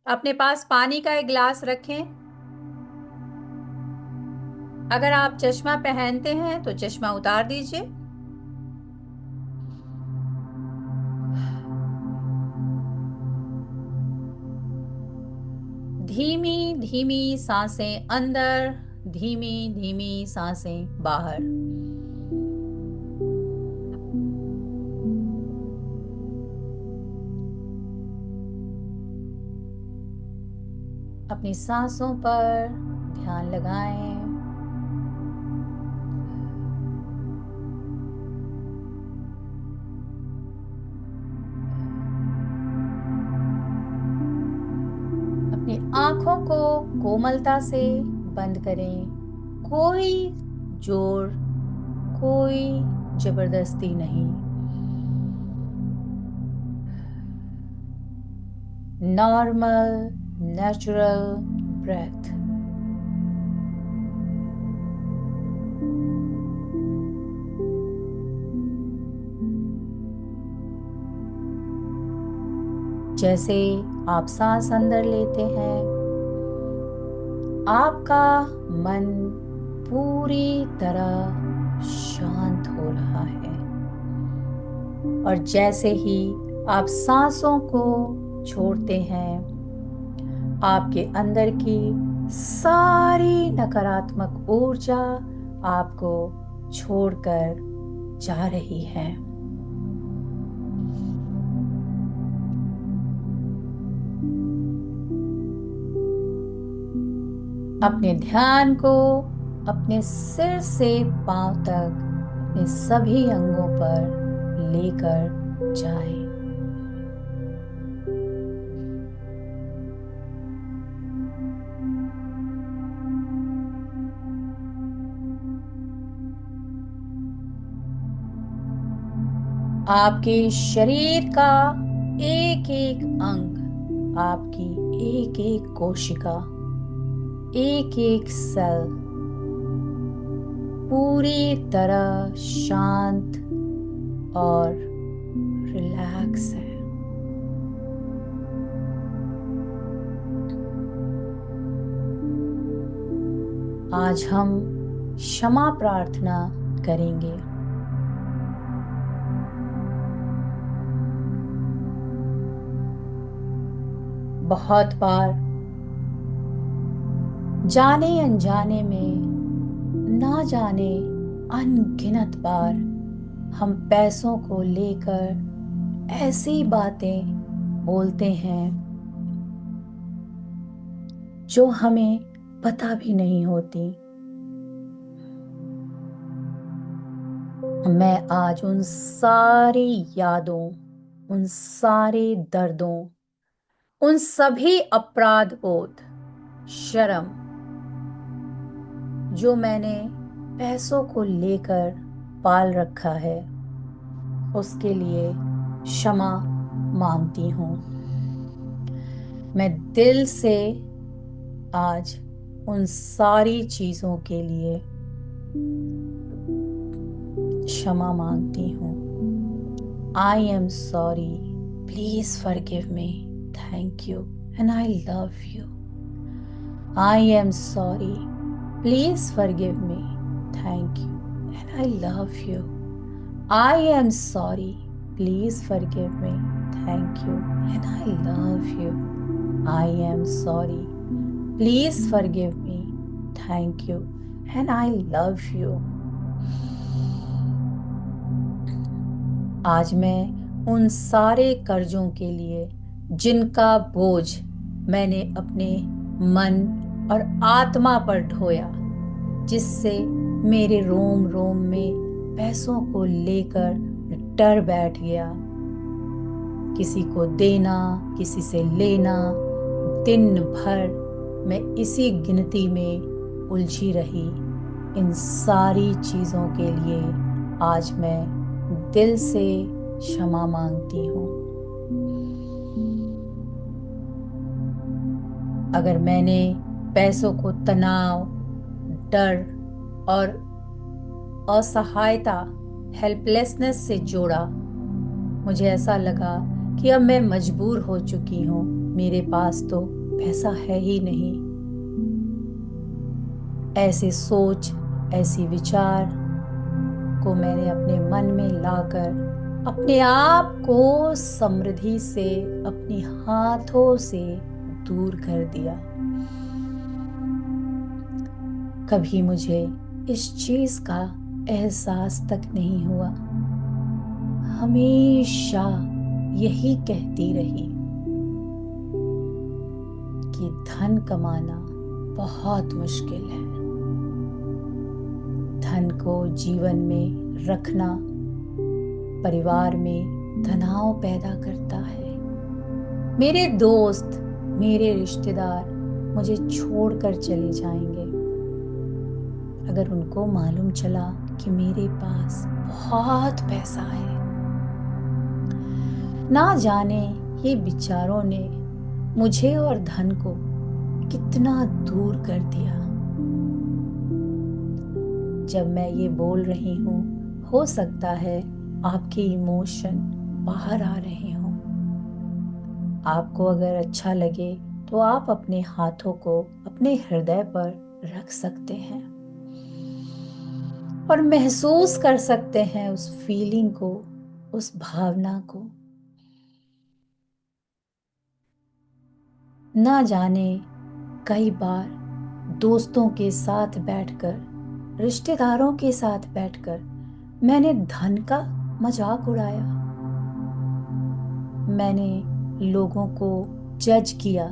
अपने पास पानी का एक गिलास रखें। अगर आप चश्मा पहनते हैं तो चश्मा उतार दीजिए। धीमी धीमी सांसें अंदर, धीमी धीमी सांसें बाहर। अपनी सांसों पर ध्यान लगाएं। अपनी आंखों को कोमलता से बंद करें। कोई जोर, कोई जबरदस्ती नहीं। Normal natural breath. जैसे आप सांस अंदर लेते हैं, आपका मन पूरी तरह शांत हो रहा है। और जैसे ही आप सांसों को छोड़ते हैं, आपके अंदर की सारी नकारात्मक ऊर्जा आपको छोड़कर जा रही है। अपने ध्यान को अपने सिर से पांव तक अपने सभी अंगों पर लेकर जाएं। आपके शरीर का एक एक अंग, आपकी एक एक कोशिका, एक एक सेल पूरी तरह शांत और रिलैक्स है। आज हम क्षमा प्रार्थना करेंगे। बहुत बार जाने अनजाने में, ना जाने अनगिनत बार हम पैसों को लेकर ऐसी बातें बोलते हैं जो हमें पता भी नहीं होती। मैं आज उन सारी यादों, उन सारे दर्दों, उन सभी अपराध बोध, शर्म जो मैंने पैसों को लेकर पाल रखा है, उसके लिए क्षमा मांगती हूँ। मैं दिल से आज उन सारी चीजों के लिए क्षमा मांगती हूँ। I am sorry. Please forgive me. Thank you. And I love you. I am sorry. Please forgive me. Thank you. And I love you. I am sorry. Please forgive me. Thank you. And I love you. I am sorry. Please forgive me. Thank you. And I love you. आज मैं उन सारे कर्जों के लिए जिनका बोझ मैंने अपने मन और आत्मा पर ढोया, जिससे मेरे रोम रोम में पैसों को लेकर डर बैठ गया, किसी को देना, किसी से लेना, दिन भर मैं इसी गिनती में उलझी रही। इन सारी चीज़ों के लिए आज मैं दिल से क्षमा मांगती हूँ। अगर मैंने पैसों को तनाव, डर और असहायता, हेल्पलेसनेस से जोड़ा, मुझे ऐसा लगा कि अब मैं मजबूर हो चुकी हूँ मेरे पास तो पैसा है ही नहीं। ऐसे सोच, ऐसी विचार को मैंने अपने मन में लाकर अपने आप को समृद्धि से अपने हाथों से दूर कर दिया। कभी मुझे इस चीज का एहसास तक नहीं हुआ। हमेशा यही कहती रही कि धन कमाना बहुत मुश्किल है। धन को जीवन में रखना परिवार में तनाव पैदा करता है। मेरे दोस्त, मेरे रिश्तेदार मुझे छोड़कर चले जाएंगे अगर उनको मालूम चला कि मेरे पास बहुत पैसा है। ना जाने ये विचारों ने मुझे और धन को कितना दूर कर दिया। जब मैं ये बोल रही हूँ, हो सकता है आपके इमोशन बाहर आ रहे हों। आपको अगर अच्छा लगे तो आप अपने हाथों को अपने हृदय पर रख सकते हैं और महसूस कर सकते हैं उस फीलिंग को, उस भावना को। ना जाने कई बार दोस्तों के साथ बैठकर, रिश्तेदारों के साथ बैठकर मैंने धन का मजाक उड़ाया। मैंने लोगों को जज किया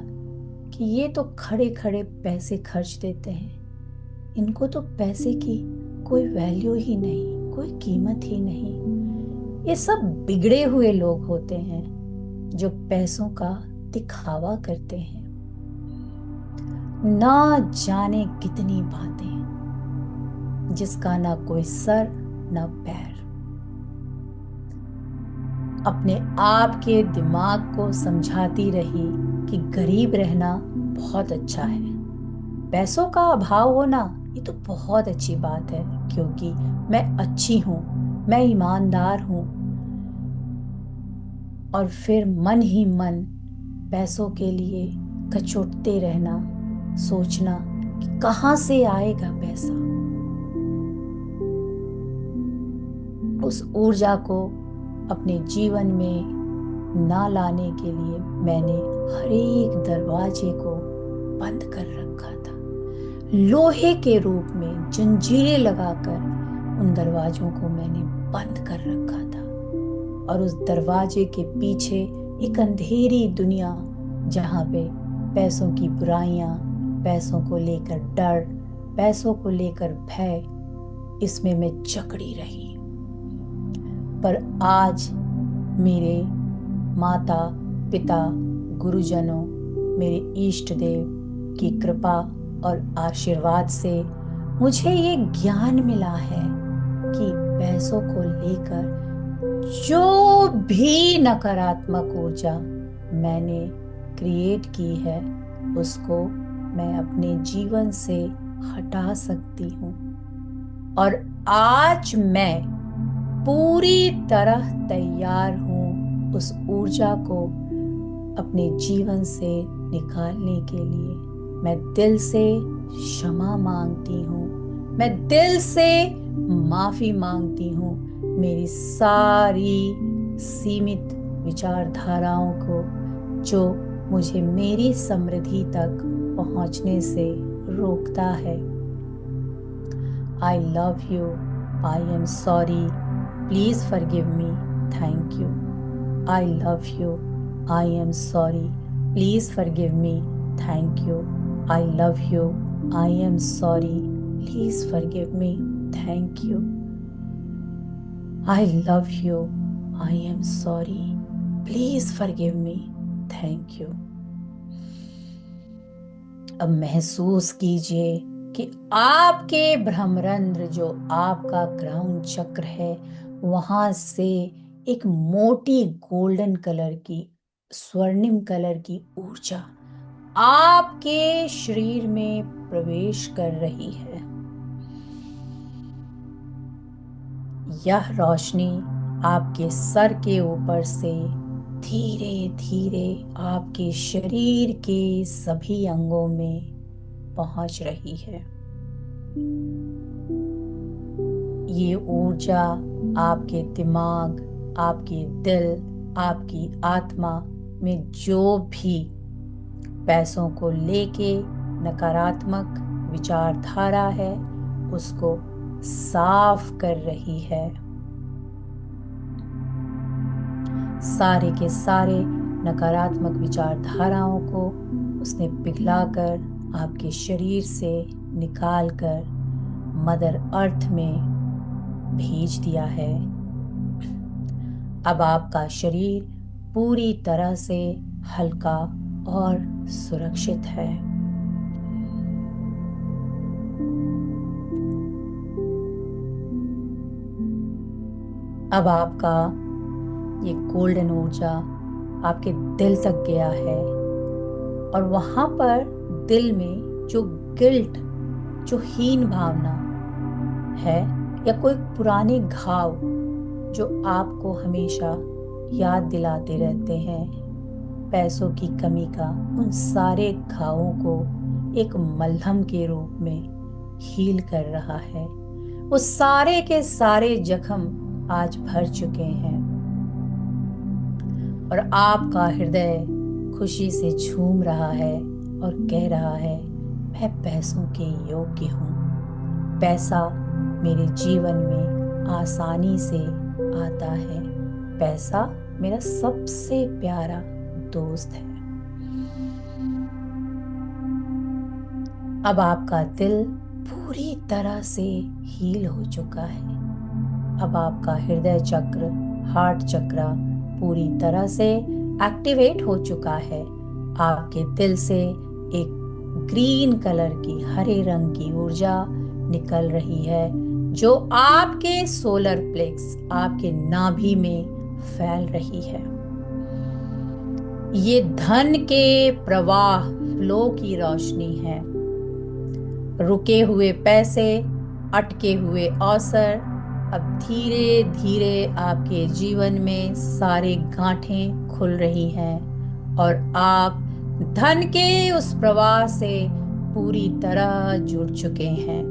कि ये तो खड़े खड़े पैसे खर्च देते हैं, इनको तो पैसे की कोई वैल्यू ही नहीं, कोई कीमत ही नहीं। ये सब बिगड़े हुए लोग होते हैं जो पैसों का दिखावा करते हैं। ना जाने कितनी बातें जिसका ना कोई सर ना पैर। अपने आप के दिमाग को समझाती रही कि गरीब रहना बहुत अच्छा है, पैसों का अभाव होना ये तो बहुत अच्छी बात है, क्योंकि मैं अच्छी हूं, मैं ईमानदार हूं। और फिर मन ही मन पैसों के लिए कचोटते रहना, सोचना कि कहां से आएगा पैसा। उस ऊर्जा को अपने जीवन में ना लाने के लिए मैंने हर एक दरवाजे को बंद कर रखा था। लोहे के रूप में जंजीरें लगाकर उन दरवाजों को मैंने बंद कर रखा था। और उस दरवाजे के पीछे एक अंधेरी दुनिया, जहाँ पे पैसों की बुराइयां, पैसों को लेकर डर, पैसों को लेकर भय, इसमें मैं जकड़ी रही। पर आज मेरे माता पिता, गुरुजनों, मेरे इष्ट देव की कृपा और आशीर्वाद से मुझे ये ज्ञान मिला है कि पैसों को लेकर जो भी नकारात्मक ऊर्जा मैंने क्रिएट की है उसको मैं अपने जीवन से हटा सकती हूँ। और आज मैं पूरी तरह तैयार हूँ उस ऊर्जा को अपने जीवन से निकालने के लिए। मैं दिल से क्षमा मांगती हूँ, मैं दिल से माफी मांगती हूँ मेरी सारी सीमित विचारधाराओं को जो मुझे मेरी समृद्धि तक पहुँचने से रोकता है। I love you. I am sorry. Please forgive me. Thank you. I love you. I am sorry. Please forgive me. Thank you. I love you. I am sorry. Please forgive me. Thank you. I love you. I am sorry. Please forgive me. Thank you. अब महसूस कीजिए कि आपके भ्रमरंध्र, जो आपका crown चक्र है, वहां से एक मोटी गोल्डन कलर की, स्वर्णिम कलर की ऊर्जा आपके शरीर में प्रवेश कर रही है। यह रोशनी आपके सर के ऊपर से धीरे धीरे आपके शरीर के सभी अंगों में पहुंच रही है। ये ऊर्जा आपके दिमाग, आपके दिल, आपकी आत्मा में जो भी पैसों को लेके नकारात्मक विचारधारा है उसको साफ कर रही है। सारे के सारे नकारात्मक विचारधाराओं को उसने पिघलाकर आपके शरीर से निकालकर मदर अर्थ में भेज दिया है। अब आपका शरीर पूरी तरह से हल्का और सुरक्षित है। अब आपका ये गोल्डन ऊर्जा आपके दिल तक गया है और वहां पर दिल में जो गिल्ट, जो हीन भावना है या कोई पुराने घाव जो आपको हमेशा याद दिलाते रहते हैं पैसों की कमी का, उन सारे घावों को एक मलहम के रूप में हील कर रहा है। वो सारे के सारे जख्म आज भर चुके हैं और आपका हृदय खुशी से झूम रहा है और कह रहा है, मैं पैसों के योग्य हूँ। पैसा मेरे जीवन में आसानी से आता है। पैसा मेरा सबसे प्यारा दोस्त है। अब आपका दिल पूरी तरह से हील हो चुका है। अब आपका हृदय चक्र, हार्ट चक्र पूरी तरह से एक्टिवेट हो चुका है। आपके दिल से एक ग्रीन कलर की, हरे रंग की ऊर्जा निकल रही है जो आपके सोलर प्लेक्स, आपके नाभि में फैल रही है। ये धन के प्रवाह, फ्लो की रोशनी है। रुके हुए पैसे, अटके हुए अवसर अब धीरे धीरे आपके जीवन में सारे गांठें खुल रही हैं और आप धन के उस प्रवाह से पूरी तरह जुड़ चुके हैं।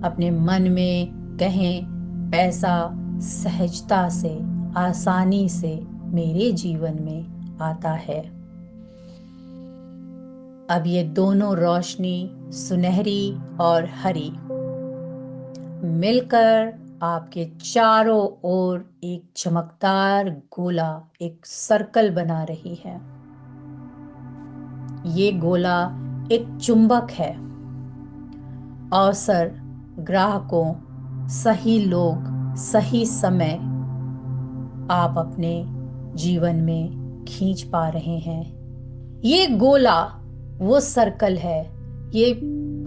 अपने मन में कहें, पैसा सहजता से, आसानी से मेरे जीवन में आता है। अब ये दोनों रोशनी, सुनहरी और हरी, मिलकर आपके चारों ओर एक चमकदार गोला, एक सर्कल बना रही है। ये गोला एक चुंबक है। अवसर, ग्राहकों, सही लोग, सही समय आप अपने जीवन में खींच पा रहे हैं। ये गोला वो सर्कल है, ये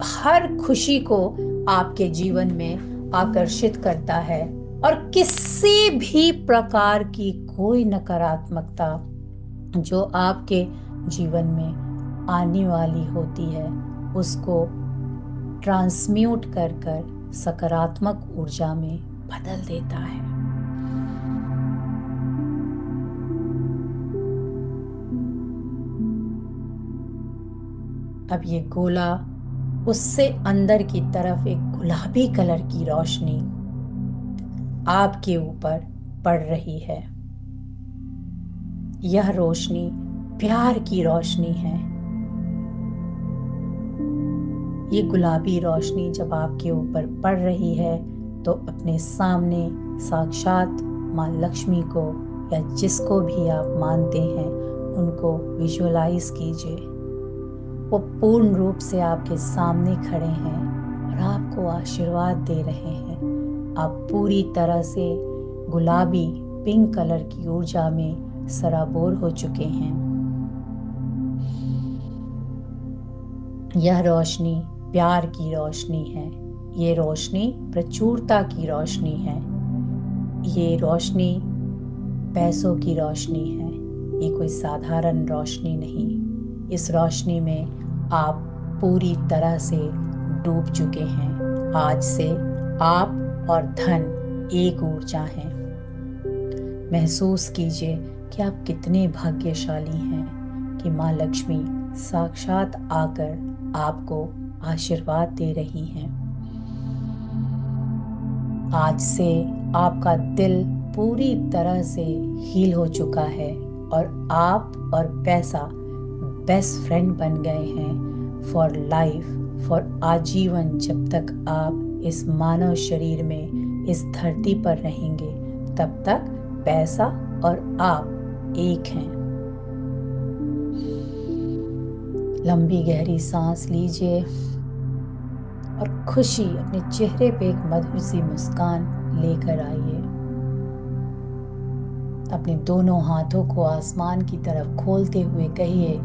हर खुशी को आपके जीवन में आकर्षित करता है और किसी भी प्रकार की कोई नकारात्मकता जो आपके जीवन में आने वाली होती है उसको ट्रांसम्यूट कर कर सकारात्मक ऊर्जा में बदल देता है। अब ये गोला, उससे अंदर की तरफ एक गुलाबी कलर की रोशनी आपके ऊपर पड़ रही है। यह रोशनी प्यार की रोशनी है। ये गुलाबी रोशनी जब आपके ऊपर पड़ रही है तो अपने सामने साक्षात माँ लक्ष्मी को या जिसको भी आप मानते हैं उनको विजुअलाइज कीजिए। वो पूर्ण रूप से आपके सामने खड़े हैं और आपको आशीर्वाद दे रहे हैं। आप पूरी तरह से गुलाबी, पिंक कलर की ऊर्जा में सराबोर हो चुके हैं। यह रोशनी प्यार की रोशनी है। ये रोशनी प्रचुरता की रोशनी है। ये रोशनी पैसों की रोशनी है। ये कोई साधारण रोशनी नहीं। इस रोशनी में आप पूरी तरह से डूब चुके हैं। आज से आप और धन एक ऊर्जा हैं। महसूस कीजिए कि आप कितने भाग्यशाली हैं कि माँ लक्ष्मी साक्षात आकर आपको आशीर्वाद दे रही हैं। आज से आपका दिल पूरी तरह से हील हो चुका है और आप और पैसा बेस्ट फ्रेंड बन गए हैं फॉर लाइफ, फॉर आजीवन। जब तक आप इस मानव शरीर में इस धरती पर रहेंगे तब तक पैसा और आप एक हैं। लंबी गहरी सांस लीजिए और खुशी अपने चेहरे पे एक मधुर सी मुस्कान लेकर आइए। अपने दोनों हाथों को आसमान की तरफ खोलते हुए कहिए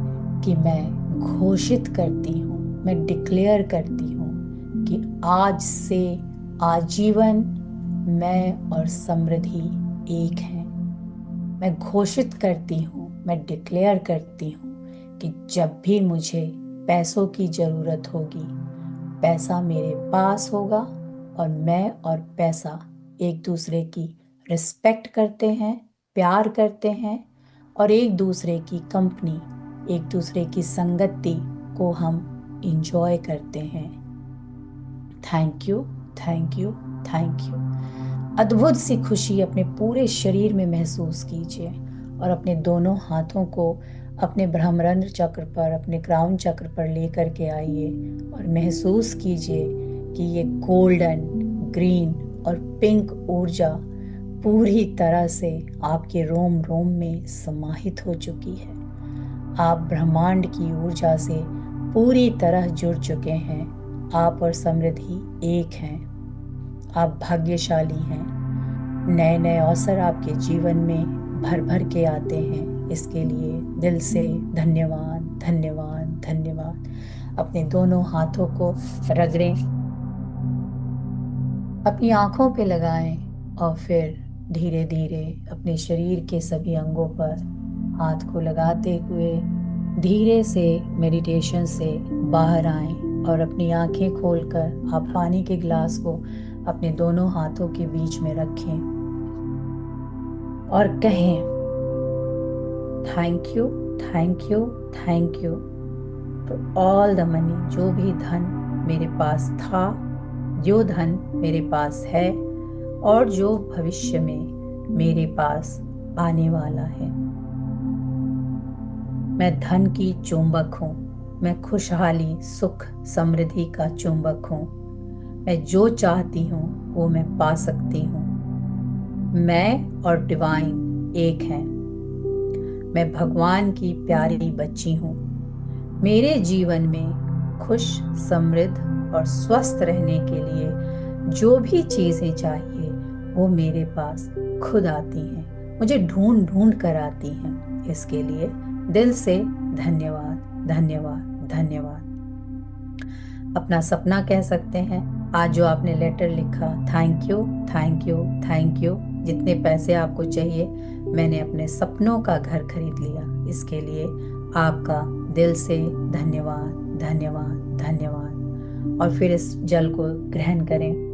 कि मैं घोषित करती हूँ, मैं डिक्लेयर करती हूँ कि आज से आजीवन मैं और समृद्धि एक हैं। मैं घोषित करती हूँ, मैं डिक्लेयर करती हूँ कि जब भी मुझे पैसों की ज़रूरत होगी, पैसा मेरे पास होगा और मैं और पैसा एक दूसरे की रिस्पेक्ट करते हैं, प्यार करते हैं और एक दूसरे की कंपनी, एक दूसरे की संगति को हम इंजॉय करते हैं। Thank you, thank you, thank you. अद्भुत सी खुशी अपने पूरे शरीर में महसूस कीजिए और अपने दोनों हाथों को अपने ब्रह्मरंध्र चक्र पर, अपने क्राउन चक्र पर लेकर के आइए और महसूस कीजिए कि ये गोल्डन, ग्रीन और पिंक ऊर्जा पूरी तरह से आपके रोम रोम में समाहित हो चुकी है। आप ब्रह्मांड की ऊर्जा से पूरी तरह जुड़ चुके हैं। आप और समृद्धि एक हैं। आप भाग्यशाली हैं। नए नए अवसर आपके जीवन में भर भर के आते हैं। इसके लिए दिल से धन्यवाद, धन्यवाद, धन्यवाद। अपने दोनों हाथों को रगड़ें, अपनी आंखों पे लगाएं और फिर धीरे धीरे अपने शरीर के सभी अंगों पर हाथ को लगाते हुए धीरे से मेडिटेशन से बाहर आएं और अपनी आंखें खोलकर आप पानी के गिलास को अपने दोनों हाथों के बीच में रखें और कहें thank you, thank you, thank you for all the money. जो भी धन मेरे पास था, जो धन मेरे पास है और जो भविष्य में मेरे पास आने वाला है। मैं धन की चुंबक हूँ। मैं खुशहाली, सुख, समृद्धि का चुंबक हूँ। मैं जो चाहती हूँ वो मैं पा सकती हूँ। मैं और डिवाइन एक हैं। मैं भगवान की प्यारी बच्ची हूँ। मेरे जीवन में खुश, समृद्ध और स्वस्थ रहने के लिए जो भी चीज़ें चाहिए वो मेरे पास खुद आती हैं, मुझे ढूंढ ढूंढ कर आती हैं। इसके लिए दिल से धन्यवाद, धन्यवाद, धन्यवाद। अपना सपना कह सकते हैं। आज जो आपने लेटर लिखा, thank you, thank you, thank you. जितने पैसे आपको चाहिए, मैंने अपने सपनों का घर खरीद लिया। इसके लिए आपका दिल से धन्यवाद, धन्यवाद, धन्यवाद। और फिर इस जल को ग्रहण करें।